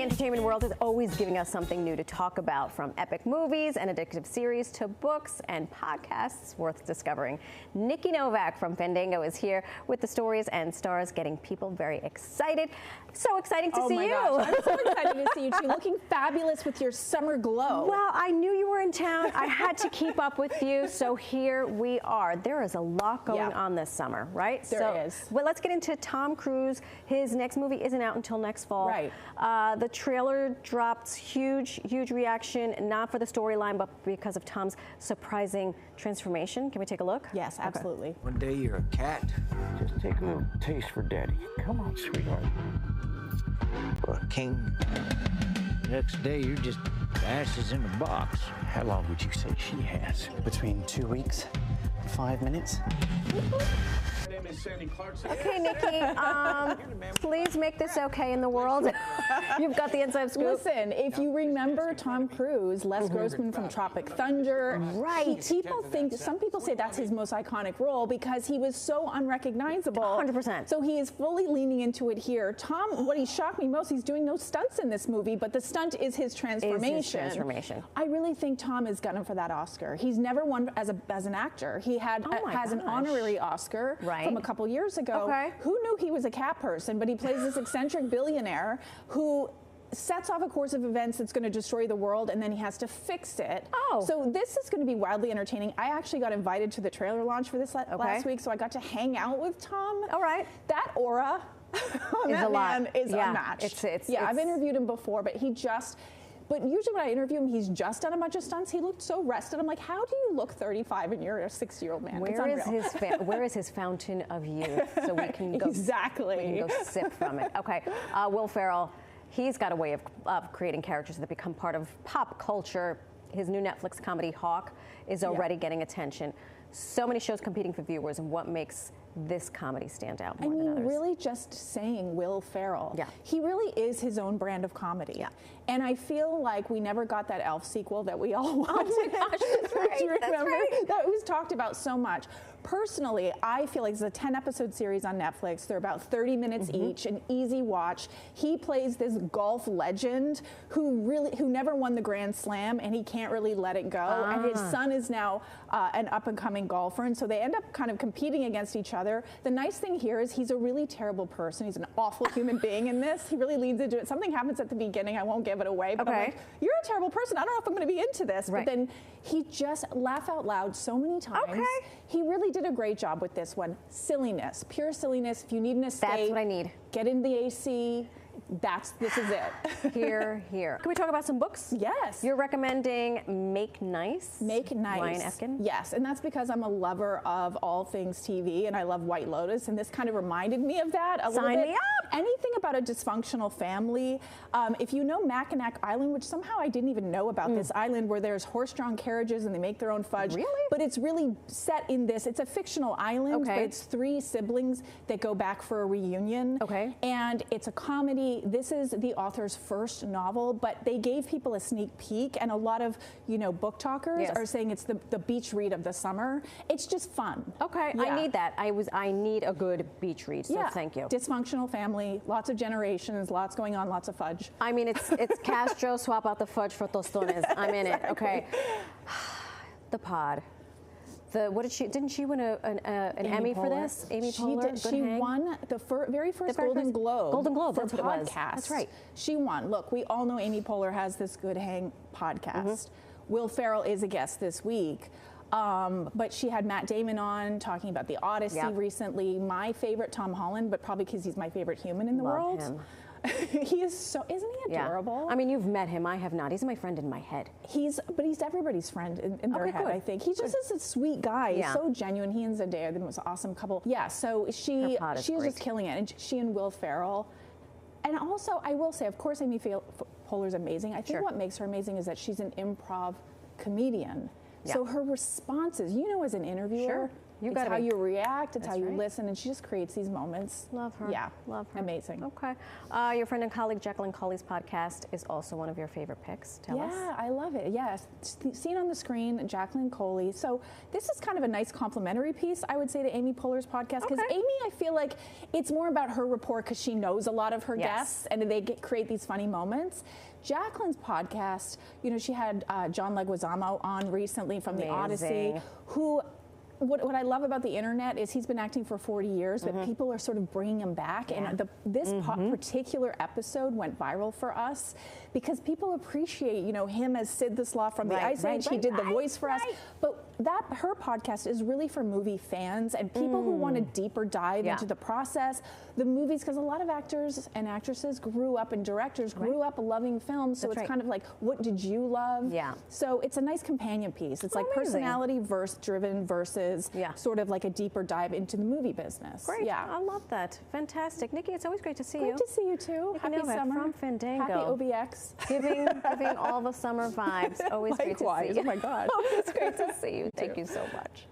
entertainment world is always giving us something new to talk about, from epic movies and addictive series to books and podcasts worth discovering. Nikki Novak from Fandango is here with the stories and stars getting people very excited. So exciting to see you. Oh my gosh, I'm so excited to see you too, looking fabulous with your summer glow. Well, I knew you were in town. I had to keep up with you, so here we are. There is a lot going on this summer, right? There is. Well, let's get into Tom Cruise. His next movie isn't out until next fall. Right. The trailer dropped huge reaction, not for the storyline, but because of Tom's surprising transformation. Can we take a look? Yes, absolutely. Okay. One day you're a cat. Just take a little taste for daddy. Come on, sweetheart. Or a king. Next day you're just ashes in a box. How long would you say she has? Between 2 weeks and 5 minutes. Okay, Nikki, please make this okay in the world. You've got the inside scoop. Listen, if you remember Tom Cruise, Les Grossman from Tropic Thunder, right? Some people say that's his most iconic role because he was so unrecognizable. 100%. So he is fully leaning into it here. Tom, what he shocked me most, he's doing no stunts in this movie, but the stunt is his transformation. I really think Tom is gunning for that Oscar. He's never won as an actor. He has an honorary Oscar from a couple years ago. Okay. Who knew he was a cat person? But he plays this eccentric billionaire who sets off a course of events that's going to destroy the world, and then he has to fix it. Oh. So this is going to be wildly entertaining. I actually got invited to the trailer launch for this last week, so I got to hang out with Tom. All right. That aura on that man is unmatched. I've interviewed him before, but But usually when I interview him, he's just done a bunch of stunts. He looked so rested. I'm like, how do you look 35 and you're a 6-year-old man? Where is his fountain of youth? So we can go exactly. We can go sip from it. Okay, Will Ferrell, he's got a way of creating characters that become part of pop culture. His new Netflix comedy Hawk is already getting attention. So many shows competing for viewers, and what makes this comedy stand out more than others? Really just saying Will Ferrell. Yeah. He really is his own brand of comedy. Yeah. And I feel like we never got that Elf sequel that we all wanted. Oh my gosh, that's right. Do you remember? That's right. That was talked about so much. Personally, I feel like it's a 10-episode series on Netflix. They're about 30 minutes each, an easy watch. He plays this golf legend who never won the Grand Slam, and he can't really let it go. And his son is now an up-and-coming golfer, and so they end up kind of competing against each other. The nice thing here is he's a really terrible person. He's an awful human being in this. He really leans into it. Something happens at the beginning. I won't give it away, but I'm like, you're a terrible person. I don't know if I'm going to be into this. Right. But then he just laugh out loud so many times. Okay. He really did a great job with this one. Silliness, pure silliness. If you need an escape, that's what I need. Get in the AC. This is it. Here. Can we talk about some books? Yes. You're recommending Make Nice. Make Nice. Ryan Efkin. Yes, and that's because I'm a lover of all things TV, and I love White Lotus, and this kind of reminded me of that a little bit. Sign me up. Anything about a dysfunctional family. If you know Mackinac Island, which somehow I didn't even know about this island, where there's horse-drawn carriages and they make their own fudge. Really? But it's really set in this. It's a fictional island, but it's 3 siblings that go back for a reunion. Okay. And it's a comedy. This is the author's first novel, but they gave people a sneak peek, and a lot of book talkers are saying it's the beach read of the summer. It's just fun. Okay, yeah. I need that. I need a good beach read. So thank you. Dysfunctional family, lots of generations, lots going on, lots of fudge. I mean, it's Castro, swap out the fudge for tostones. I'm in it. Okay. The Pod. Didn't she win an Emmy for this? Amy Poehler? She won the very first Golden Globe. Golden Globe, for that's what it was. That's right. She won. Look, we all know Amy Poehler has this Good Hang podcast. Will Ferrell is a guest this week. But she had Matt Damon on talking about the Odyssey recently. My favorite, Tom Holland, but probably because he's my favorite human in the world. Him. He is so, isn't he adorable? I mean, you've met him. I have not. He's my friend in my head. But he's everybody's friend in their head, I think. He just is a sweet guy. He's so genuine. He and Zendaya, the most awesome couple. Yeah, so she is just killing it. And she and Will Ferrell. And also, I will say, of course, Amy Poehler's amazing. I think what makes her amazing is that she's an improv comedian. So her responses, as an interviewer, It's how you react, it's how you listen, and she just creates these moments. Love her. Yeah. Love her. Amazing. Okay. Your friend and colleague Jacqueline Coley's podcast is also one of your favorite picks. Tell us. Yeah, I love it. Yes. Seen on the screen, Jacqueline Coley. So this is kind of a nice complimentary piece, I would say, to Amy Poehler's podcast. Because Amy, I feel like it's more about her rapport because she knows a lot of her guests and they create these funny moments. Jacqueline's podcast, you know, she had John Leguizamo on recently from The Odyssey, who... What I love about the internet is he's been acting for 40 years, but people are sort of bringing him back. And this particular episode went viral for us because people appreciate, you know, him as Sid the Sloth from the Ice Age. He did the voice for us. But her podcast is really for movie fans and people who want a deeper dive into the process, the movies, because a lot of actors and actresses grew up and directors grew up loving films. So it's kind of like, what did you love? Yeah. So it's a nice companion piece. It's like personality driven versus sort of like a deeper dive into the movie business. Great. Yeah. I love that. Fantastic. Nikki, it's always great to see you. Great to see you too. Happy Happy summer. From Fandango. Happy OBX. Giving all the summer vibes. Always great to see you. Oh my God. Always great to see you. Thank you so much.